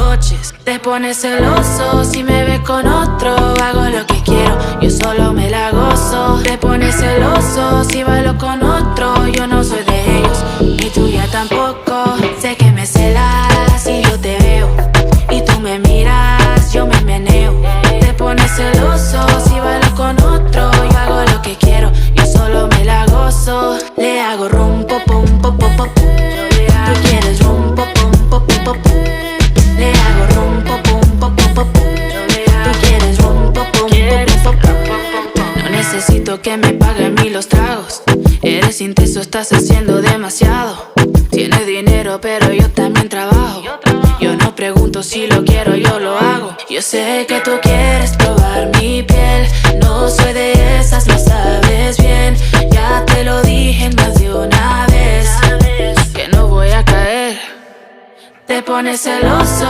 coches. Te pones celoso si me ves con otro. Hago lo que quiero, yo solo me la gozo. Te pones celoso si bailo con otro. Yo no soy de ellos, ni tuya tampoco. Sé que me celas si yo te veo y tú me miras, yo me meneo. Te pones celoso si bailo con otro. Yo hago lo que quiero, yo solo me la gozo. Le hago rum, pop, pum, pop, pop, pop. Tú quieres rum, pop, pum, pop, pop, pop. Le hago rum, pop, pum, pop, pop, pop. Tú quieres rum, pop, pum, pop, pop, pop. No necesito que me paguen mí los tragos. Eres intenso, estás haciendo demasiado. Tienes dinero, pero yo también trabajo. Yo no pregunto si lo quiero, yo lo hago. Yo sé que tú quieres probar mi piel. No soy de esas, lo sabes bien. Ya te lo dije más de una vez, que no voy a caer. Te pones celoso